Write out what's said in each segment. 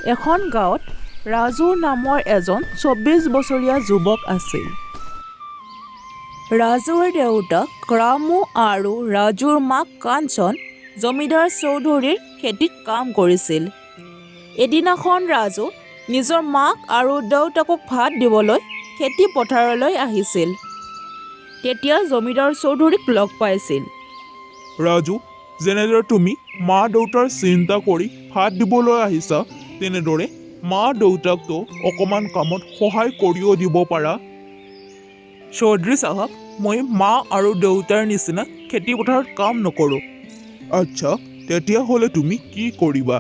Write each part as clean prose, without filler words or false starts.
এখন গাঁৱত ৰাজু নামৰ এজন ২৪ বছৰীয়া যুৱক আছিল। ৰাজুৰ দেউতাক ৰামু আৰু ৰাজুৰ মাক কাঞ্চন জমিদাৰ চৌধুৰীৰ খেতিত কাম কৰিছিল। এদিনাখন ৰাজু নিজৰ মাক আৰু দেউতাকক ভাত দিবলৈ খেতি পথাৰলৈ আহিছিল। তেতিয়া জমিদাৰ চৌধুৰীক লগ পাইছিল। ৰাজু, যেনেদৰে তুমি মা দেউতাৰ চিন্তা কৰি ভাত দিবলৈ আহিছা, তেনেদৰে মা দেউতাকতো অকণমান কামত সহায় কৰিও দিব পাৰা। চৌধুৰী চাহাব, মই মা আৰু দেউতাৰ নিচিনা খেতি পথাৰত কাম নকৰোঁ। আচ্ছা, তেতিয়াহ'লে তুমি কি কৰিবা?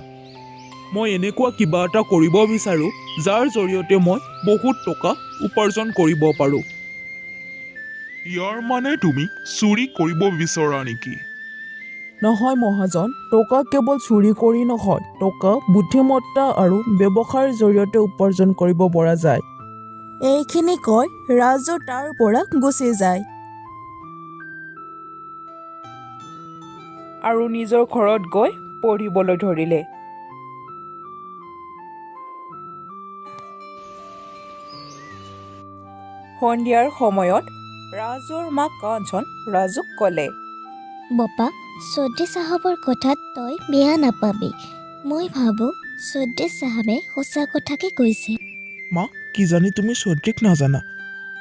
মই এনেকুৱা কিবা এটা কৰিব বিচাৰোঁ যাৰ জৰিয়তে মই বহুত টকা উপাৰ্জন কৰিব পাৰোঁ। ইয়াৰ মানে তুমি চুৰি কৰিব বিচৰা নেকি? নহয় মহাজন, টকা কেৱল চুৰি কৰি নহয়, টকা বুদ্ধিমত্তা আৰু ব্যৱসায়ৰ জৰিয়তে উপাৰ্জন কৰিব পৰা যায়। এইখিনি কৈ ৰাজু তাৰ পৰা গুচি যায় আৰু নিজৰ ঘৰত গৈ পঢ়িবলৈ ধৰিলে। সন্ধিয়াৰ সময়ত ৰাজুৰ মাক কাঞ্চন ৰাজুক ক'লে, বপা, চৌধুৰী চাহাবৰ কথাত তই বেয়া নাপাবি। মই ভাবোঁ চৌধুৰী চাহাবে সঁচা কথাকে কৈছে। মা, কিজানি তুমি চৌধুৰীক নাজানা।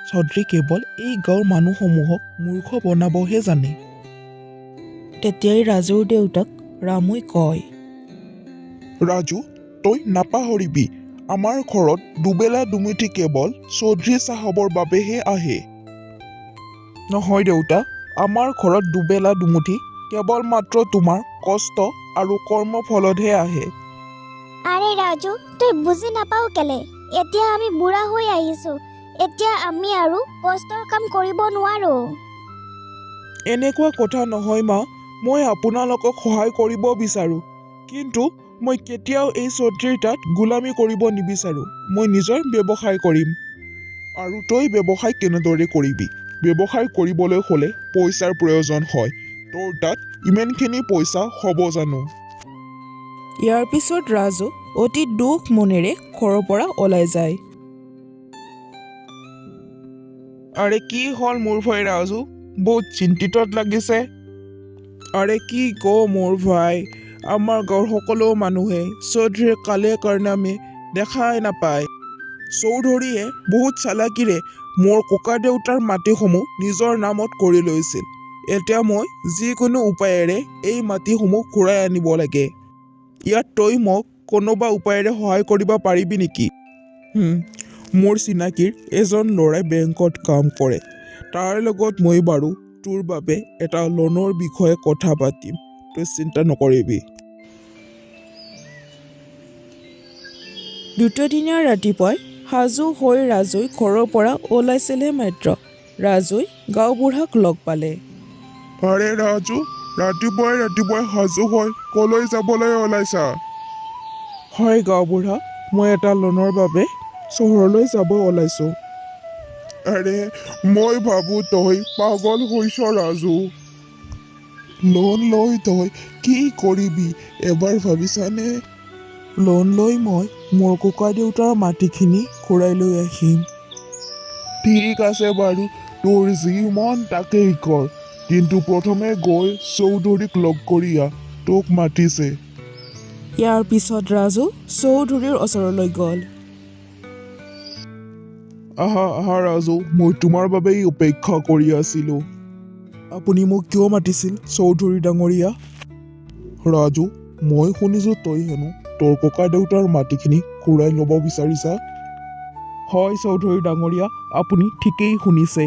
চৌধুৰী কেৱল এই গাঁৱৰ মানুহসমূহক মূৰ্খ বনাবহে জানে। তেতিয়াই ৰাজুৰ দেউতাক ৰামুই কয়, ৰাজু, তই নাপাহৰিবি, আমাৰ ঘৰত দুবেলা দুমুঠি কেৱল চৌধুৰী চাহাবৰ বাবেহে আহে। নহয় দেউতা, আমাৰ ঘৰত দুবেলা দুমুঠি কেৱল মাত্ৰ তোমাৰ কষ্ট আৰু কৰ্মৰ ফলতহে আহে। আৰে ৰাজু, তই বুজি নাপাও কেলে? এতিয়া আমি বুঢ়া হৈ আহিছোঁ। এতিয়া আমি আৰু কষ্টৰ কাম কৰিব নোৱাৰোঁ। এনেকুৱা কথা নহয় মা, মই আপোনালোকক সহায় কৰিব বিচাৰোঁ, কিন্তু মই কেতিয়াও এই চৌধুৰীৰ তাত গোলামী কৰিব নিবিচাৰোঁ। মই নিজৰ ব্যৱসায় কৰিম। আৰু তই ব্যৱসায় কেনেদৰে কৰিবি? ব্যৱসায় কৰিবলৈ হ'লে পইচাৰ প্ৰয়োজন হয়। তোৰ তাত ইমানখিনি পইচা হ'ব জানো? ইয়াৰ পিছত ৰাজু অতি দুখ মনেৰে ঘৰৰ পৰা ওলাই যায়। আৰে কি হ'ল মোৰ ভাই ৰাজু? বহুত চিন্তিতত লাগিছে। আৰে কি কওঁ মোৰ ভাই, আমাৰ গাঁৱৰ সকলো মানুহে চৌধুৰীৰ কালে কাৰনামে দেখাই নাপায়। চৌধুৰীয়ে বহুত চালাকিৰে মোৰ ককা দেউতাৰ মাটিসমূহ নিজৰ নামত কৰি লৈছিল। এতিয়া মই যিকোনো উপায়েৰে এই মাটিসমূহ ঘূৰাই আনিব লাগে। ইয়াত তই মোক কোনোবা উপায়েৰে সহায় কৰিব পাৰিবি নেকি? মোৰ চিনাকিৰ এজন ল'ৰাই বেংকত কাম কৰে। তাৰ লগত মই বাৰু তোৰ বাবে এটা লোনৰ বিষয়ে কথা পাতিম, তই চিন্তা নকৰিবি। দ্বিতীয়দিনীয়া ৰাতিপুৱাই সাজু হৈ ৰাজুই ঘৰৰ পৰা ওলাইছিলহে মাত্ৰ ৰাজুই গাঁওবুঢ়াক লগ পালে। আৰে ৰাজু, ৰাতিপুৱাই ৰাতিপুৱাই সাজু হৈ কলৈ যাবলৈ ওলাইছা? হয় গাঁওবুঢ়া, মই এটা লোনৰ বাবে চহৰলৈ যাব ওলাইছোঁ। আৰে, মই ভাবোঁ তই পাগল হৈছ ৰাজু। লোন লৈ তই কি কৰিবি এবাৰ ভাবিছানে? লোন লৈ মই মোৰ ককা দেউতাৰ মাটিখিনি ঘূৰাই লৈ আহিম। ঠিক আছে বাৰু, তোৰ যি মন তাকেই কৰ, কিন্তু প্ৰথমে গৈ চৌধুৰীক লগ কৰি আহ, তোক মাতিছে। ইয়াৰ পিছত ৰাজু চৌধুৰীৰ ওচৰলৈ গ'ল। আহা আহা ৰাজু, মই তোমাৰ বাবেই অপেক্ষা কৰি আছিলোঁ। আপুনি মোক কিয় মাতিছিল চৌধুৰী ডাঙৰীয়া? ৰাজু, মই শুনিছোঁ তই হেনো তোৰ ককা দেউতাৰ মাটিখিনি ঘূৰাই ল'ব বিচাৰিছা। হয় চৌধুৰী ডাঙৰীয়া, আপুনি ঠিকেই শুনিছে।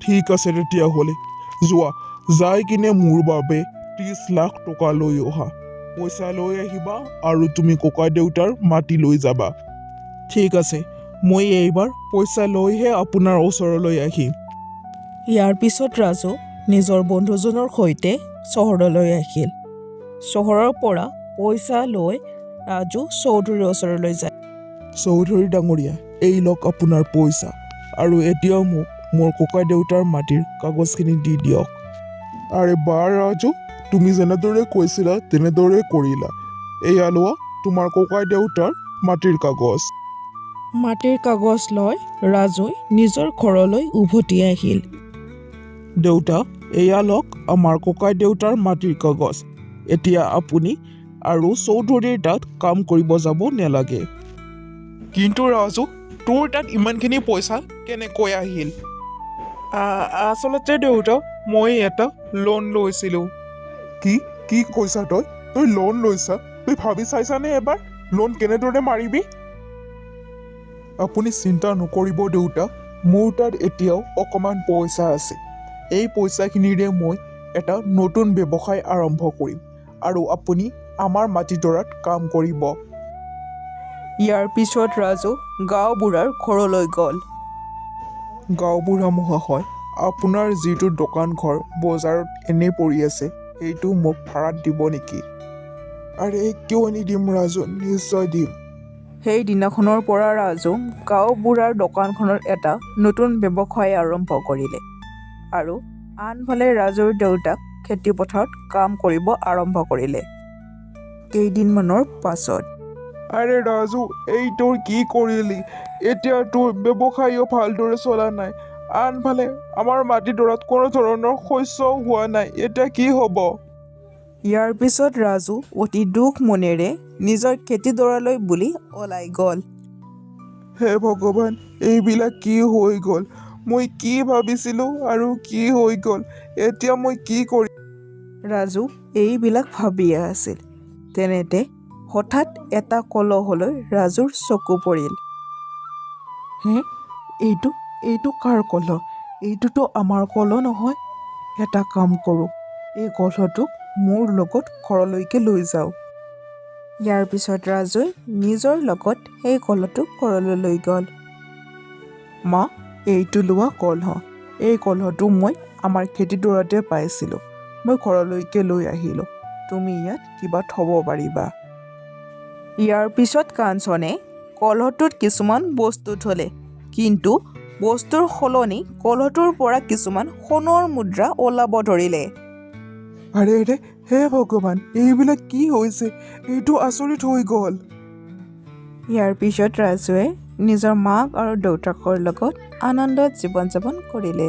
ঠিক আছে তেতিয়াহ'লে, যোৱা, যাই কিনে মোৰ বাবে 30 লাখ টকা লৈ অহা। পইচা লৈ আহিবা আৰু তুমি ককা দেউতাৰ মাটি লৈ যাবা। ঠিক আছে, মই এইবাৰ পইচা লৈহে আপোনাৰ ওচৰলৈ আহিম। ইয়াৰ পিছত ৰাজু নিজৰ বন্ধুজনৰ সৈতে চহৰলৈ আহিল। চহৰৰ পৰা পইচা লৈ ৰাজু চৌধুৰীৰ ওচৰলৈ যায়। চৌধুৰী ডাঙৰীয়া, এই লওক আপোনাৰ পইচা, আৰু এতিয়াও মোক মোৰ ককা দেউতাৰ মাটিৰ কাগজখিনি দি দিয়ক। আৰে বা ৰাজু, তুমি যেনেদৰে কৈছিলা তেনেদৰে কৰিলা। এয়া লোৱা, তোমাৰ ককাই দেউতাৰ মাটিৰ কাগজ। মাটিৰ কাগজ লৈ ৰাজুই নিজৰ ঘৰলৈ উভতি আহিল। দেউতা, এয়া লওক আমাৰ ককাই দেউতাৰ মাটিৰ কাগজ। এতিয়া আপুনি আৰু চৌধুৰীৰ তাত কাম কৰিব যাব নালাগে। কিন্তু ৰাজু, তোৰ তাত ইমানখিনি পইচা কেনেকৈ আহিল? আচলতে দেউতা, মই এটা লোন লৈছিলোঁ। কি কৈছা তই? তই লোন লৈছা? তই ভাবি চাইছানে এবাৰ লোন কেনেদৰে মাৰিবি? আপুনি চিন্তা নকৰিব দেউতা, মোৰ তাত এতিয়াও অকণমান পইচা আছে। এই পইচাখিনিৰে মই এটা নতুন ব্যৱসায় আৰম্ভ কৰিম আৰু আপুনি আমাৰ মাটিডৰাত কাম কৰিব। ইয়াৰ পিছত ৰাজু গাঁওবুঢ়াৰ ঘৰলৈ গ'ল। গাঁওবুঢ়া মহাশয়, আপোনাৰ যিটো দোকান ঘৰ বজাৰত এনেই পৰি আছে সেইটো মোক ভাড়াত দিব নেকি? আৰে কিয় নিদিম ৰাজু, নিশ্চয় দিম। সেই দিনাখনৰ পৰা ৰাজু গাঁওবুঢ়াৰ দোকানখনৰ এটা নতুন ব্যৱসায় আৰম্ভ কৰিলে আৰু আনফালে ৰাজুৰ দেউতাক খেতিপথাৰত কাম কৰিব আৰম্ভ কৰিলে। কেইদিনমানৰ পাছত আৰে ৰাজু, এই তোৰ কি কৰিলি? এতিয়া তোৰ ব্যৱসায়ো ভালদৰে চলা নাই, আনফালে আমাৰ মাটিডৰাত কোনো ধৰণৰ শস্যও হোৱা নাই, এতিয়া কি হ'ব? ইয়াৰ পিছত ৰাজু অতি দুখ মনেৰে নিজৰ খেতিডৰালৈ বুলি ওলাই গ'ল। হে ভগৱান, এইবিলাক কি হৈ গ'ল? মই কি ভাবিছিলোঁ আৰু কি হৈ গ'ল? এতিয়া মই কি কৰিম? ৰাজু এইবিলাক ভাবিয়ে আছিল। তেনেতে হঠাৎ এটা কলহলৈ ৰাজুৰ চকু পৰিল। হে, এইটো কাৰ কলহ? এইটোতো আমাৰ কলহ নহয়। এটা কাম কৰোঁ, এই কলহটোক মোৰ লগত ঘৰলৈকে লৈ যাওঁ। ইয়াৰ পিছত ৰাজুই নিজৰ লগত সেই কলহটো ঘৰলৈ লৈ গ'ল। মা, এইটো লোৱা কলহ। এই কলহটো মই আমাৰ খেতিডৰাতে পাইছিলোঁ। মই ঘৰলৈকে লৈ আহিলোঁ। তুমি ইয়াত কিবা থ'ব পাৰিবা। ইয়াৰ পিছত কাঞ্চনে কলহটোত কিছুমান বস্তু থ'লে, কিন্তু বস্তুৰ সলনি কলহটোৰ পৰা কিছুমান সোণৰ মুদ্ৰা ওলাব ধৰিলে। আৰে হে ভগৱান, এইবিলাক কি হৈছে? এইটো আচৰিত হৈ গ'ল। ইয়াৰ পিছত ৰাজুৱে নিজৰ মাক আৰু দেউতাকৰ লগত আনন্দত জীৱন যাপন কৰিলে।